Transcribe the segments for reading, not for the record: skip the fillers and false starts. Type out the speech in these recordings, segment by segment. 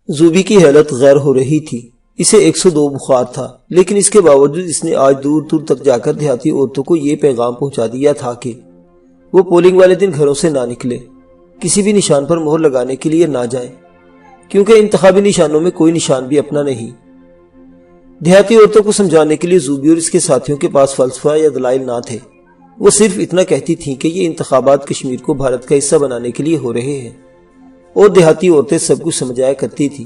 زوبی کی حالت غیر ہو رہی تھی۔ اسے 102 بخار تھا، لیکن اس کے باوجود اس نے آج دور دور تک جا کر دیہاتی عورتوں کو یہ پیغام پہنچا دیا تھا کہ وہ پولنگ والے دن گھروں سے نہ نکلے، کسی بھی نشان پر مہر لگانے کے لیے نہ جائیں، کیونکہ انتخابی نشانوں میں کوئی نشان بھی اپنا نہیں۔ دیہاتی عورتوں کو سمجھانے کے لیے زوبی اور اس کے ساتھیوں کے پاس فلسفہ یا دلائل نہ تھے۔ وہ صرف اتنا کہتی تھیں کہ یہ انتخابات کشمیر کو بھارت کا حصہ بنانے کے لیے ہو رہے ہیں، اور دیہاتی عورتیں سب کچھ سمجھایا کرتی تھی۔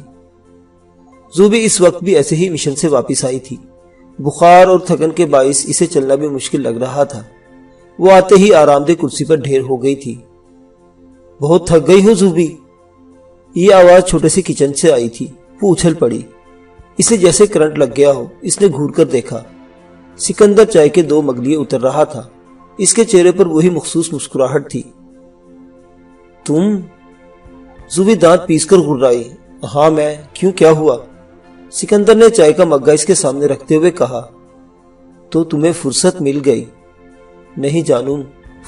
زوبی اس وقت بھی ایسے ہی مشن سے واپس آئی تھی۔ بخار اور تھکن کے باعث اسے چلنا بھی مشکل لگ رہا تھا۔ وہ آتے ہی آرام دہ کرسی پر ڈھیر ہو گئی تھی۔ بہت تھک گئی ہو زوبی؟ یہ آواز چھوٹے سے کچن سے آئی تھی۔ وہ اچھل پڑی، اسے جیسے کرنٹ لگ گیا ہو۔ اس نے گھور کر دیکھا، سکندر چائے کے 2 مگ لیے اتر رہا تھا۔ اس کے چہرے پر وہی مخصوص مسکراہٹ تھی۔ تم؟ زوبی دانت پیس کر گھرائی۔ ہاں میں، کیوں، کیا ہوا؟ سکندر نے چائے کا مگا اس کے سامنے رکھتے ہوئے کہا۔ تو تمہیں فرصت مل گئی؟ نہیں جانوں،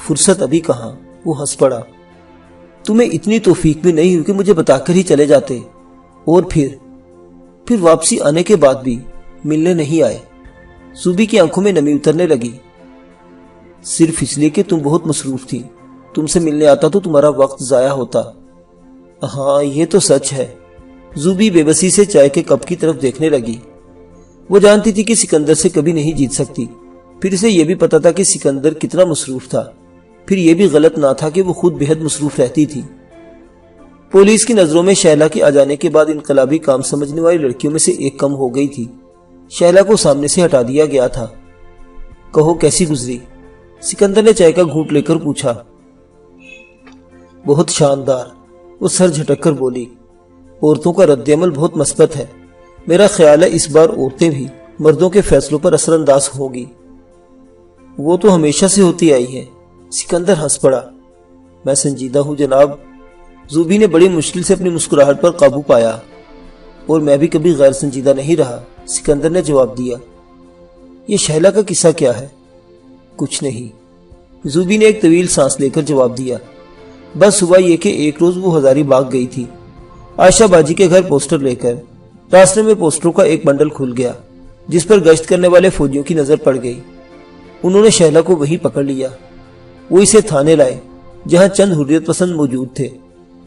فرصت ابھی کہاں، وہ ہنس پڑا۔ تمہیں اتنی توفیق بھی نہیں ہوئی کہ مجھے بتا کر ہی چلے جاتے، اور پھر واپسی آنے کے بعد بھی ملنے نہیں آئے۔ زوبی کی آنکھوں میں نمی اترنے لگی۔ صرف اس لیے کہ تم بہت مصروف تھی، تم سے ملنے آتا تو تمہارا وقت ضائع ہوتا۔ ہاں یہ تو سچ ہے۔ زوبی بے بسی سے چائے کے کپ کی طرف دیکھنے لگی۔ وہ جانتی تھی کہ سکندر سے کبھی نہیں جیت سکتی، پھر اسے یہ بھی پتا تھا کہ سکندر کتنا مصروف تھا، پھر یہ بھی غلط نہ تھا کہ وہ خود بہت مصروف رہتی تھی۔ پولیس کی نظروں میں شہلا کے آ جانے کے بعد انقلابی کام سمجھنے والی لڑکیوں میں سے ایک کم ہو گئی تھی۔ شہلا کو سامنے سے ہٹا دیا گیا تھا۔ کہو کیسی گزری؟ سکندر نے چائے کا گھونٹ لے کر پوچھا۔ بہت شاندار، وہ سر جھٹک کر بولی۔ عورتوں کا رد عمل بہت مثبت ہے۔ میرا خیال ہے اس بار عورتیں بھی مردوں کے فیصلوں پر اثر انداز ہوں گی۔ وہ تو ہمیشہ سے ہوتی آئی ہیں۔ سکندر ہنس پڑا۔ میں سنجیدہ ہوں جناب۔ زوبی نے بڑی مشکل سے اپنی مسکراہٹ پر قابو پایا۔ اور میں بھی کبھی غیر سنجیدہ نہیں رہا، سکندر نے جواب دیا۔ یہ شہلا کا قصہ کیا ہے؟ کچھ نہیں، زوبی نے ایک طویل سانس لے کر جواب دیا۔ بس ہوا یہ کہ ایک روز وہ ہزاری باغ گئی تھی عائشہ باجی کے گھر پوسٹر لے کر۔ راستے میں پوسٹروں کا ایک بنڈل کھل گیا جس پر گشت کرنے والے فوجیوں کی نظر پڑ گئی۔ انہوں نے شہلا کو وہیں پکڑ لیا۔ وہ اسے تھانے لائے جہاں چند حریت پسند موجود تھے۔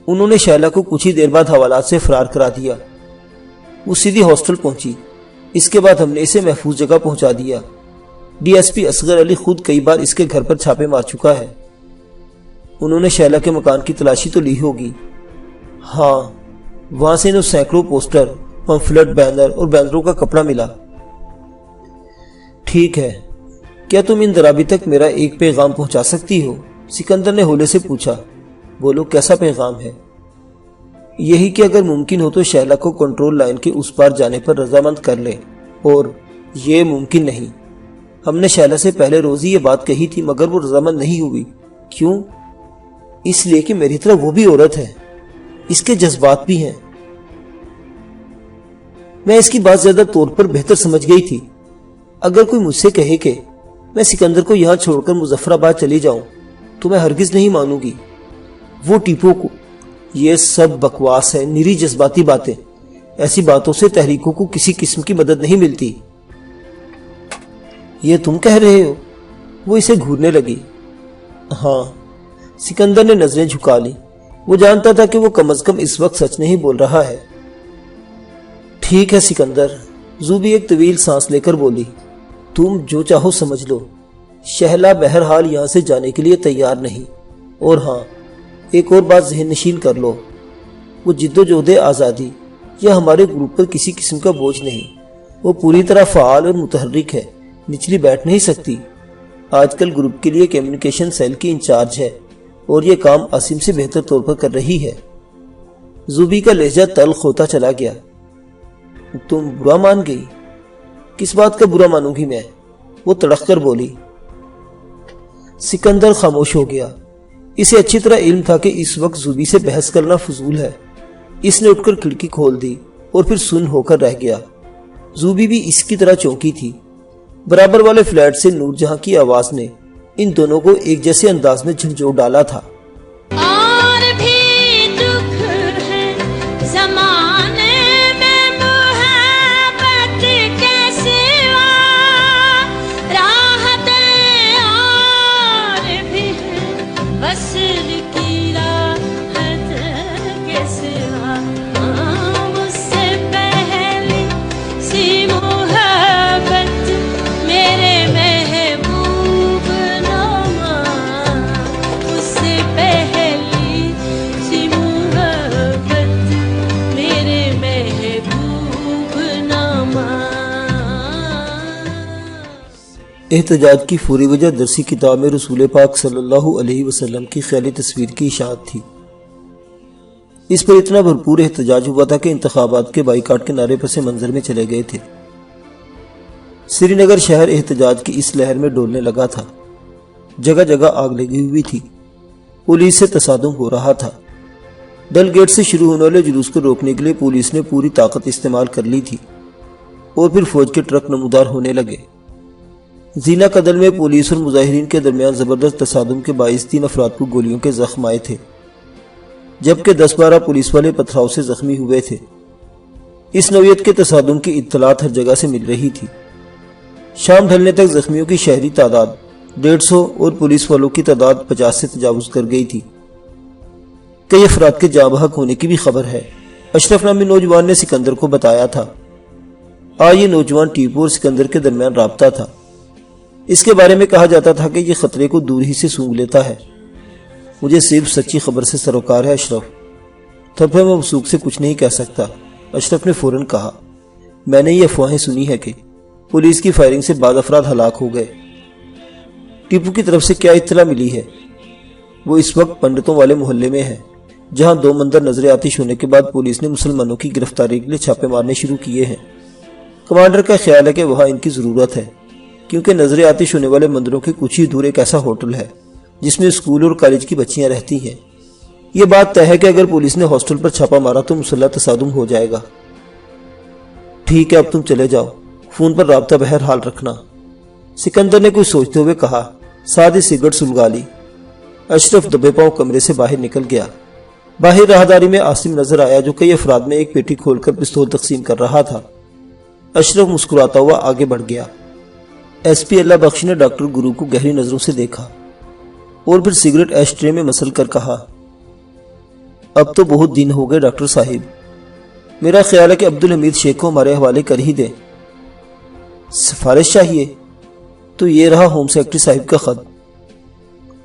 انہوں نے شہلا کو کچھ ہی دیر بعد حوالات سے فرار کرا دیا۔ وہ سیدھی ہاسٹل پہنچی۔ اس کے بعد ہم نے اسے محفوظ جگہ پہنچا دیا۔ ڈی ایس پی اصغر علی خود کئی بار اس کے گھر پر چھاپے مار چکا ہے۔ انہوں نے شہلا کے مکان کی تلاشی تو لی ہوگی؟ ہاں، وہاں سے انہیں سینکڑوں پوسٹر، پمفلٹ، بینر اور بینروں کا کپڑا ملا۔ ٹھیک ہے، کیا تم ان درابی تک میرا ایک پیغام پہنچا سکتی ہو؟ سکندر نے ہولے سے پوچھا۔ بولو، کیسا پیغام ہے؟ یہی کہ اگر ممکن ہو تو شہلا کو کنٹرول لائن کے اس پار جانے پر رضامند کر لے، اور یہ ممکن نہیں۔ ہم نے شہلا سے پہلے روز ہی یہ بات کہی تھی مگر وہ رضامند نہیں ہوئی۔ کیوں؟ اس لیے کہ میری طرح وہ بھی عورت ہے، اس کے جذبات بھی ہیں۔ میں اس کی بات زیادہ طور پر بہتر سمجھ گئی تھی۔ اگر کوئی مجھ سے کہے کہ میں سکندر کو یہاں چھوڑ کر مظفر آباد چلی جاؤں تو میں ہرگز نہیں مانوں گی۔ وہ ٹیپو کو، یہ سب بکواس ہے، نری جذباتی باتیں۔ ایسی باتوں سے تحریکوں کو کسی قسم کی مدد نہیں ملتی۔ یہ تم کہہ رہے ہو؟ وہ اسے گھورنے لگی۔ ہاں، سکندر نے نظریں جھکا لی۔ وہ جانتا تھا کہ وہ کم از کم اس وقت سچ نہیں بول رہا ہے۔ ٹھیک ہے سکندر، زوبی ایک طویل سانس لے کر بولی۔ تم جو چاہو سمجھ لو، شہلا بہرحال یہاں سے جانے کے لیے تیار نہیں۔ اور ہاں، ایک اور بات ذہن نشین کر لو، وہ جد و جہد آزادی یا ہمارے گروپ پر کسی قسم کا بوجھ نہیں۔ وہ پوری طرح فعال اور متحرک ہے، نچلی بیٹھ نہیں سکتی۔ آج کل گروپ کے لیے کمیونیکیشن سیل کی انچارج ہے اور یہ کام عاصم سے بہتر طور پر کر رہی ہے۔ زوبی کا لہجہ تلخ ہوتا چلا گیا۔ تم برا مان گئی؟ کس بات کا برا مانوں گی میں؟ وہ تڑق کر بولی۔ سکندر خاموش ہو گیا۔ اسے اچھی طرح علم تھا کہ اس وقت زوبی سے بحث کرنا فضول ہے۔ اس نے اٹھ کر کھڑکی کھول دی اور پھر سن ہو کر رہ گیا۔ زوبی بھی اس کی طرح چونکی تھی۔ برابر والے فلیٹ سے نور جہاں کی آواز نے ان دونوں کو ایک جیسے انداز میں جھنجھوڑ ڈالا تھا۔ اور بھی دکھ ہے زمانے احتجاج کی فوری وجہ درسی کتاب میں رسول پاک صلی اللہ علیہ وسلم کی خیالی تصویر کی اشاعت تھی۔ اس پر اتنا بھرپور احتجاج ہوا تھا کہ انتخابات کے بائیکاٹ کے نعرے پس منظر میں چلے گئے تھے۔ سری نگر شہر احتجاج کی اس لہر میں ڈولنے لگا تھا۔ جگہ جگہ آگ لگی ہوئی تھی، پولیس سے تصادم ہو رہا تھا۔ ڈل گیٹ سے شروع ہونے والے جلوس کو روکنے کے لیے پولیس نے پوری طاقت استعمال کر لی تھی اور پھر فوج کے ٹرک نمودار ہونے لگے۔ زینا قدل میں پولیس اور مظاہرین کے درمیان زبردست تصادم کے باعث 3 افراد کو گولیوں کے زخم آئے تھے، جبکہ 10-12 پولیس والے پتھراؤ سے زخمی ہوئے تھے۔ اس نوعیت کے تصادم کی اطلاعات ہر جگہ سے مل رہی تھی۔ شام ڈھلنے تک زخمیوں کی شہری تعداد 150 اور پولیس والوں کی تعداد 50 سے تجاوز کر گئی تھی۔ کئی افراد کے جاں بحق ہونے کی بھی خبر ہے۔ اشرف نامی نوجوان نے سکندر کو بتایا تھا۔ یہ نوجوان ٹیپو اور سکندر کے درمیان رابطہ تھا۔ اس کے بارے میں کہا جاتا تھا کہ یہ خطرے کو دور ہی سے سونگھ لیتا ہے۔ مجھے صرف سچی خبر سے سروکار ہے اشرف، تھپے موثوق سے کچھ نہیں کہہ سکتا۔ اشرف نے فوراً کہا، میں نے یہ افواہیں سنی ہے کہ پولیس کی فائرنگ سے بعض افراد ہلاک ہو گئے۔ ٹیپو کی طرف سے کیا اطلاع ملی ہے؟ وہ اس وقت پنڈتوں والے محلے میں ہے، جہاں 2 مندر نظر آتش ہونے کے بعد پولیس نے مسلمانوں کی گرفتاری کے لیے چھاپے مارنے شروع کیے ہیں۔ کمانڈر کا خیال ہے کہ وہاں ان کی ضرورت ہے، کیونکہ نظر آتش ہونے والے مندروں کے کچھ ہی دور ایک ایسا ہوٹل ہے جس میں اسکول اور کالج کی بچیاں رہتی ہیں۔ یہ بات طے ہے کہ اگر پولیس نے ہاسٹل پر چھاپا مارا تو مسلح تصادم ہو جائے گا۔ ٹھیک ہے، اب تم چلے جاؤ، فون پر رابطہ بہرحال رکھنا، سکندر نے کچھ سوچتے ہوئے کہا، ساتھ ہی سگریٹ سلگا لی۔ اشرف دبے پاؤں کمرے سے باہر نکل گیا۔ باہر راہداری میں عاصم نظر آیا جو کئی افراد میں ایک پیٹی کھول کر پستول تقسیم کر رہا تھا۔ اشرف مسکراتا ہوا آگے بڑھ گیا۔ ایس پی اللہ بخش نے ڈاکٹر گرو کو گہری نظروں سے دیکھا اور پھر سگریٹ ایش ٹرے میں مسل کر کہا، اب تو بہت دن ہو گئے ڈاکٹر صاحب، میرا خیال ہے کہ عبدالحمید شیخ کو ہمارے حوالے کر ہی دیں۔ سفارش چاہیے؟ تو یہ رہا ہوم سیکرٹری صاحب کا خط۔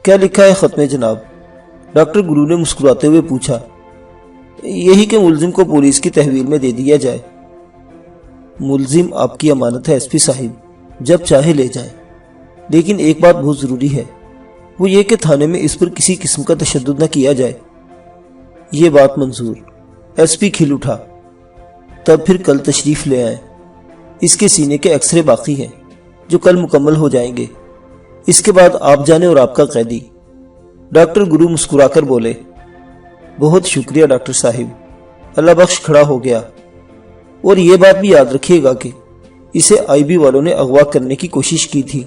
کیا لکھا ہے خط میں جناب؟ ڈاکٹر گرو نے مسکراتے ہوئے پوچھا۔ یہی کہ ملزم کو پولیس کی تحویل میں دے دیا جائے۔ ملزم آپ کی امانت ہے ایس پی صاحب، جب چاہے لے جائیں، لیکن ایک بات بہت ضروری ہے، وہ یہ کہ تھانے میں اس پر کسی قسم کا تشدد نہ کیا جائے۔ یہ بات منظور۔ ایس پی کھل اٹھا۔ تب پھر کل تشریف لے آئیں، اس کے سینے کے ایکسرے باقی ہیں جو کل مکمل ہو جائیں گے، اس کے بعد آپ جانے اور آپ کا قیدی۔ ڈاکٹر گرو مسکرا کر بولے، بہت شکریہ ڈاکٹر صاحب۔ اللہ بخش کھڑا ہو گیا۔ اور یہ بات بھی یاد رکھیے گا کہ اسے آئی بی والوں نے اغوا کرنے کی کوشش کی تھی،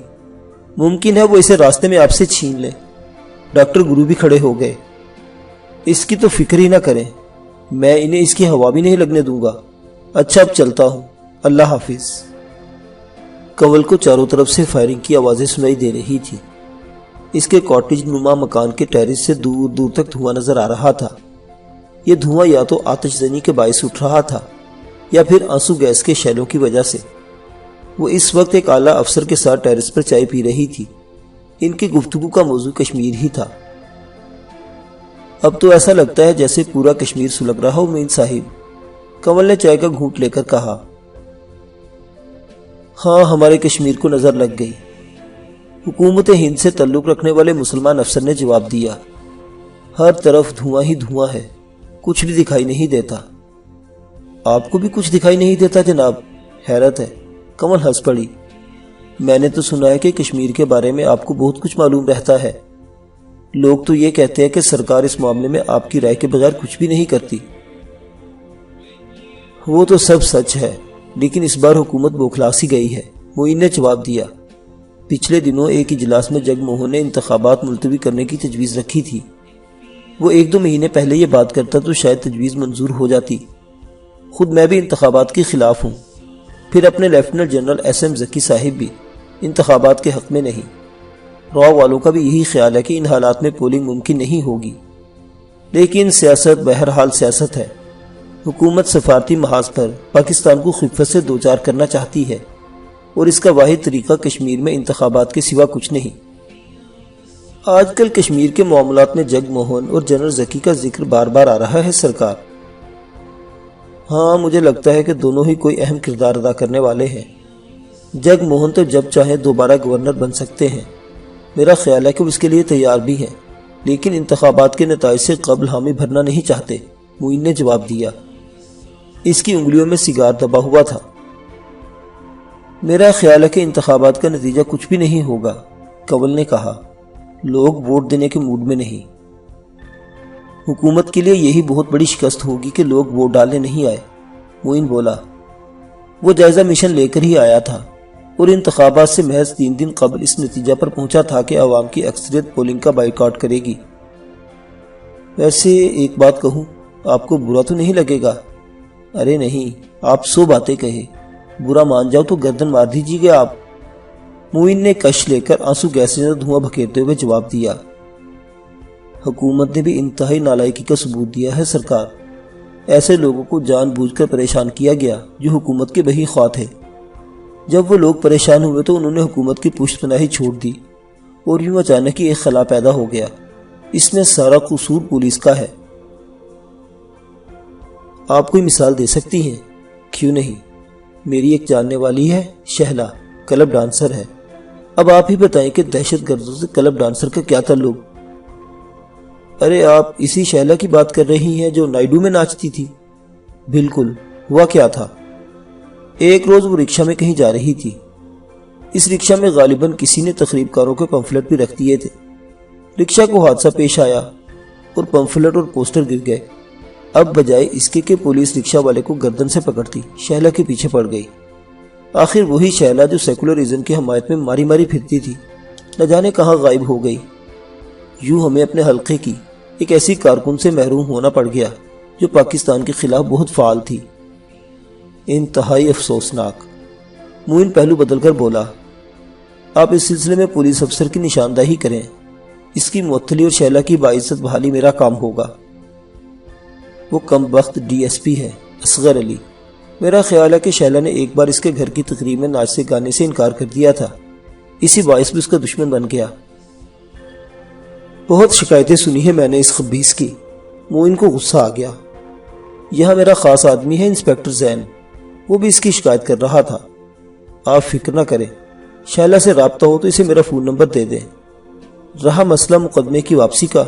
ممکن ہے وہ اسے راستے میں آپ سے چھین لے۔ ڈاکٹر گرو بھی کھڑے ہو گئے۔ اس کی تو فکر ہی نہ کریں، میں انہیں اس کی ہوا بھی نہیں لگنے دوں گا۔ اچھا اب چلتا ہوں، اللہ حافظ۔ کنول کو چاروں طرف سے فائرنگ کی آوازیں سنائی دے رہی تھی۔ اس کے کاٹیج نما مکان کے ٹیرس سے دور دور تک دھواں نظر آ رہا تھا۔ یہ دھواں یا تو آتش زنی کے باعث اٹھ رہا تھا یا پھر آنسو گیس کے شیلوں کی وجہ سے۔ وہ اس وقت ایک اعلیٰ افسر کے ساتھ ٹیرس پر چائے پی رہی تھی۔ ان کی گفتگو کا موضوع کشمیر ہی تھا۔ اب تو ایسا لگتا ہے جیسے پورا کشمیر سلگ رہا ہو مین صاحب، کنول نے چائے کا گھونٹ لے کر کہا۔ ہاں، ہمارے کشمیر کو نظر لگ گئی، حکومت ہند سے تعلق رکھنے والے مسلمان افسر نے جواب دیا۔ ہر طرف دھواں ہی دھواں ہے، کچھ بھی دکھائی نہیں دیتا۔ آپ کو بھی کچھ دکھائی نہیں دیتا جناب؟ حیرت ہے، کنول ہنس پڑی۔ میں نے تو سنا ہے کہ کشمیر کے بارے میں آپ کو بہت کچھ معلوم رہتا ہے۔ لوگ تو یہ کہتے ہیں کہ سرکار اس معاملے میں آپ کی رائے کے بغیر کچھ بھی نہیں کرتی۔ وہ تو سب سچ ہے، لیکن اس بار حکومت بوکھلا سی گئی ہے، معین نے جواب دیا۔ پچھلے دنوں ایک اجلاس میں جگ موہن نے انتخابات ملتوی کرنے کی تجویز رکھی تھی۔ وہ 1-2 مہینے پہلے یہ بات کرتا تو شاید تجویز منظور ہو جاتی۔ خود میں بھی انتخابات کے خلاف ہوں، پھر اپنے لیفٹیننٹ جنرل ایس ایم ذکی صاحب بھی انتخابات کے حق میں نہیں۔ راؤ والوں کا بھی یہی خیال ہے کہ ان حالات میں پولنگ ممکن نہیں ہوگی، لیکن سیاست بہرحال سیاست ہے۔ حکومت سفارتی محاذ پر پاکستان کو خفت سے دوچار کرنا چاہتی ہے، اور اس کا واحد طریقہ کشمیر میں انتخابات کے سوا کچھ نہیں۔ آج کل کشمیر کے معاملات میں جگ موہن اور جنرل ذکی کا ذکر بار بار آ رہا ہے سرکار۔ ہاں، مجھے لگتا ہے کہ دونوں ہی کوئی اہم کردار ادا کرنے والے ہیں۔ جگ موہن تو جب چاہیں دوبارہ گورنر بن سکتے ہیں، میرا خیال ہے کہ وہ اس کے لیے تیار بھی ہیں، لیکن انتخابات کے نتائج سے قبل حامی بھرنا نہیں چاہتے، معین نے جواب دیا۔ اس کی انگلیوں میں سگار دبا ہوا تھا۔ میرا خیال ہے کہ انتخابات کا نتیجہ کچھ بھی نہیں ہوگا، کنول نے کہا۔ لوگ ووٹ دینے کے موڈ میں نہیں۔ حکومت کے لیے یہی بہت بڑی شکست ہوگی کہ لوگ ووٹ ڈالنے نہیں آئے، معین بولا۔ وہ جائزہ مشن لے کر ہی آیا تھا اور انتخابات سے محض 3 دن قبل اس نتیجہ پر پہنچا تھا کہ عوام کی اکثریت پولنگ کا بائیکاٹ کرے گی۔ ویسے ایک بات کہوں، آپ کو برا تو نہیں لگے گا؟ ارے نہیں، آپ 100 باتیں کہے، برا مان جاؤ تو گردن مار دیجیے گا آپ، معین نے کش لے کر آنسو گیس سے دھواں بکھیرتے ہوئے جواب دیا۔ حکومت نے بھی انتہائی نالائکی کا ثبوت دیا ہے سرکار۔ ایسے لوگوں کو جان بوجھ کر پریشان کیا گیا جو حکومت کے بہی خواہ تھے۔ جب وہ لوگ پریشان ہوئے تو انہوں نے حکومت کی پشت پناہی چھوڑ دی اور یوں اچانک ہی ایک خلا پیدا ہو گیا۔ اس میں سارا قصور پولیس کا ہے۔ آپ کوئی مثال دے سکتی ہیں؟ کیوں نہیں، میری ایک جاننے والی ہے، شہلا، کلب ڈانسر ہے۔ اب آپ ہی بتائیں کہ دہشت گردوں سے کلب ڈانسر کا کیا تعلق؟ ارے آپ اسی شہلا کی بات کر رہی ہیں جو نائڈو میں ناچتی تھی؟ بالکل۔ ہوا کیا تھا؟ ایک روز وہ رکشہ میں کہیں جا رہی تھی۔ اس رکشہ میں غالباً کسی نے تقریب کاروں کے پمفلٹ بھی رکھ دیے تھے۔ رکشہ کو حادثہ پیش آیا اور پمفلٹ اور پوسٹر گر گئے۔ اب بجائے اس کے کہ پولیس رکشہ والے کو گردن سے پکڑتی، شہلا کے پیچھے پڑ گئی۔ آخر وہی شہلا جو سیکولرزم کی حمایت میں ماری ماری پھرتی تھی، نہ جانے کہاں غائب ہو گئی۔ یوں ہمیں اپنے حلقے کی ایک ایسی کارکن سے محروم ہونا پڑ گیا جو پاکستان کے خلاف بہت فعال تھی۔ انتہائی افسوسناک، معین پہلو بدل کر بولا۔ آپ اس سلسلے میں پولیس افسر کی نشاندہی کریں، اس کی معطلی اور شہلا کی باعزت بحالی میرا کام ہوگا۔ وہ کم وقت ڈی ایس پی ہے، اصغر علی۔ میرا خیال ہے کہ شہلا نے ایک بار اس کے گھر کی تقریب میں ناچ سے گانے سے انکار کر دیا تھا، اسی باعث بھی اس کا دشمن بن گیا۔ بہت شکایتیں سنی ہیں میں نے اس خبیث کی، معین کو غصہ آ گیا۔ یہاں میرا خاص آدمی ہے انسپیکٹر زین، وہ بھی اس کی شکایت کر رہا تھا۔ آپ فکر نہ کریں، شہلا سے رابطہ ہو تو اسے میرا فون نمبر دے دیں۔ رہا مسئلہ مقدمے کی واپسی کا،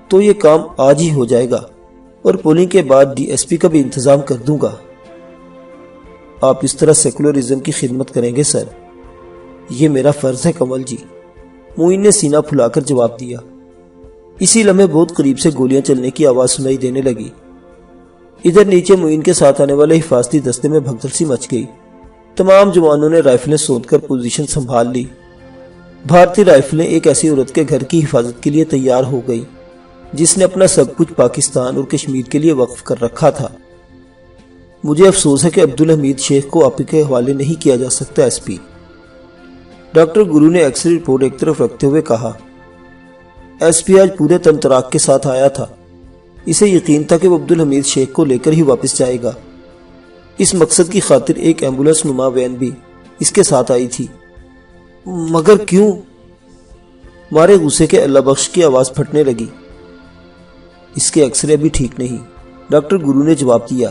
تو یہ کام آج ہی ہو جائے گا اور پولنگ کے بعد ڈی ایس پی کا بھی انتظام کر دوں گا۔ آپ اس طرح سیکولرزم کی خدمت کریں گے سر؟ یہ میرا فرض ہے کنول جی، معین نے سینہ پھلا کر جواب دیا۔ اسی لمحے بہت قریب سے گولیاں چلنے کی آواز سنائی دینے لگی۔ ادھر نیچے معین کے ساتھ آنے والے حفاظتی دستے میں بھگدڑ سی مچ گئی۔ تمام جوانوں نے رائفلیں سود کر پوزیشن سنبھال لی۔ بھارتی رائفلیں ایک ایسی عورت کے گھر کی حفاظت کے لیے تیار ہو گئی جس نے اپنا سب کچھ پاکستان اور کشمیر کے لیے وقف کر رکھا تھا۔ مجھے افسوس ہے کہ عبدالحمید شیخ کو آپ کے حوالے نہیں کیا جا سکتا ایس پی، ڈاکٹر گرو نے ایکس رے رپورٹ ایک طرف رکھتے ہوئے کہا۔ ایس پی آج پورے تنتراک کے ساتھ آیا تھا، اسے یقین تھا کہ وہ عبدالحمید شیخ کو لے کر ہی واپس جائے گا۔ اس مقصد کی خاطر ایک ایمبولینس نما وین بھی اس کے ساتھ آئی تھی۔ مگر کیوں؟ مارے غصے کے اللہ بخش کی آواز پھٹنے لگی۔ اس کے ایکس رے بھی ٹھیک نہیں، ڈاکٹر گرو نے جواب دیا۔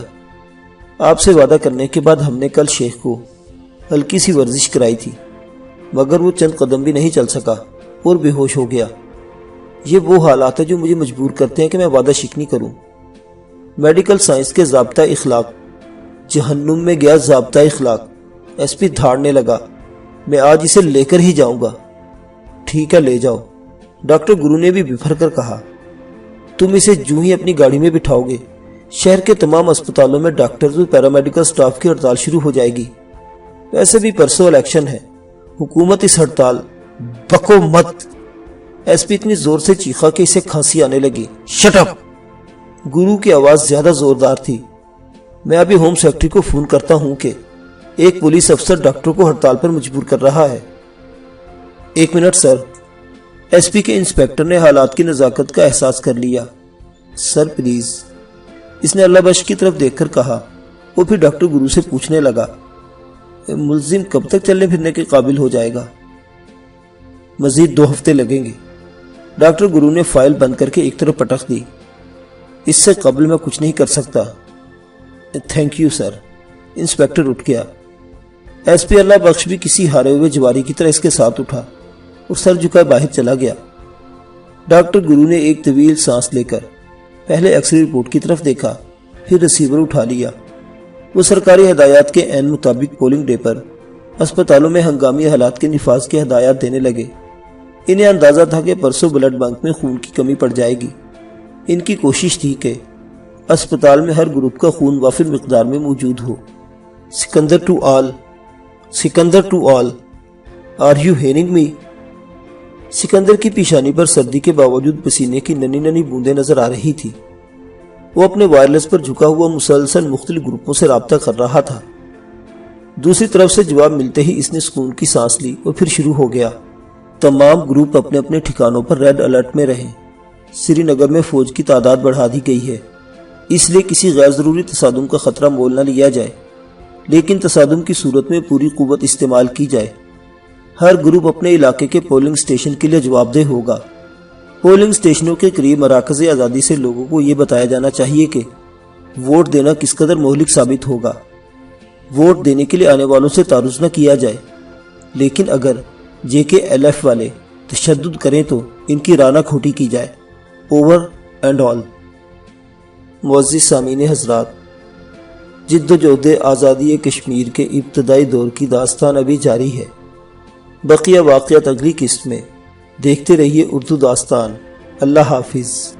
آپ سے وعدہ کرنے کے بعد ہم نے کل شیخ کو ہلکی سی ورزش کرائی تھی، مگر وہ چند قدم بھی نہیں چل سکا اور بے ہوش ہو گیا۔ یہ وہ حالات ہیں جو مجھے مجبور کرتے ہیں کہ میں وعدہ شکنی کروں۔ میڈیکل سائنس کے ضابطہ اخلاق، جہنم میں گیا ضابطہ اخلاق۔ ایس پی دھاڑنے لگا۔ میں آج اسے لے کر ہی جاؤں گا۔ ٹھیک ہے، لے جاؤ، ڈاکٹر گرو نے بھی بفر کر کہا۔ تم اسے جو ہی اپنی گاڑی میں بٹھاؤ گے، شہر کے تمام اسپتالوں میں ڈاکٹرز اور پیرامیڈیکل سٹاف کی ہڑتال شروع ہو جائے گی۔ ویسے بھی پرسوں الیکشن ہے، حکومت اس ہڑتال بکو مت۔ ایس پی اتنی زور سے چیخا کہ اسے کھانسی آنے لگی۔ Shut up! گرو کی آواز زیادہ زوردار تھی۔ میں ابھی ہوم سیکرٹری کو فون کرتا ہوں کہ ایک پولیس افسر ڈاکٹر کو ہڑتال پر مجبور کر رہا ہے۔ 1 منٹ سر۔ ایس پی کے انسپیکٹر نے حالات کی نزاکت کا احساس کر لیا۔ سر پلیز، اس نے اللہ بخش کی طرف دیکھ کر کہا۔ وہ پھر ڈاکٹر گرو سے پوچھنے لگا، ملزم کب تک چلنے پھرنے کے قابل ہو جائے گا؟ مزید 2 ہفتے لگیں گے۔ ڈاکٹر گرو نے فائل بند کر کے ایک طرف پٹخ دی۔ اس سے قبل میں کچھ نہیں کر سکتا۔ Thank you sir. انسپیکٹر اٹھ گیا۔ ایس پی اللہ بخش بھی کسی ہارے ہوئے جواری کی طرح اس کے ساتھ اٹھا اور سر جھکائے باہر چلا گیا۔ ڈاکٹر گرو نے ایک طویل سانس لے کر پہلے ایکس رے رپورٹ کی طرف دیکھا، پھر ریسیور اٹھا لیا۔ وہ سرکاری ہدایات کے عین مطابق پولنگ ڈے پر اسپتالوں میں ہنگامی حالات کے نفاذ کی ہدایات دینے لگے۔ انہیں اندازہ تھا کہ پرسوں بلڈ بینک میں خون کی کمی پڑ جائے گی۔ ان کی کوشش تھی کہ اسپتال میں ہر گروپ کا خون وافر مقدار میں موجود ہو۔ Sikandar to all, are you hearing me? Sikandar کی پیشانی پر سردی کے باوجود پسینے کی ننھی ننھی بوندیں نظر آ رہی تھی۔ وہ اپنے وائرلیس پر جھکا ہوا مسلسل مختلف گروپوں سے رابطہ کر رہا تھا۔ دوسری طرف سے جواب ملتے ہی اس نے سکون کی سانس لی اور پھر شروع ہو گیا۔ تمام گروپ اپنے اپنے ٹھکانوں پر ریڈ الرٹ میں رہیں۔ سری نگر میں فوج کی تعداد بڑھا دی گئی ہے، اس لیے کسی غیر ضروری تصادم کا خطرہ مول نہ لیا جائے، لیکن تصادم کی صورت میں پوری قوت استعمال کی جائے۔ ہر گروپ اپنے علاقے کے پولنگ سٹیشن کے لیے جواب دہ ہوگا۔ پولنگ سٹیشنوں کے قریب مراکز آزادی سے لوگوں کو یہ بتایا جانا چاہیے کہ ووٹ دینا کس قدر مہلک ثابت ہوگا۔ ووٹ دینے کے لیے آنے والوں سے تعارض نہ کیا جائے، لیکن اگر JKLF والے تشدد کریں تو ان کی راہ نہ کھوٹی کی جائے۔ Over and all. معزز سامعین حضرات، جدوجہد آزادی کشمیر کے ابتدائی دور کی داستان ابھی جاری ہے۔ بقیہ واقعات اگلی قسط میں۔ دیکھتے رہیے اردو داستان۔ اللہ حافظ۔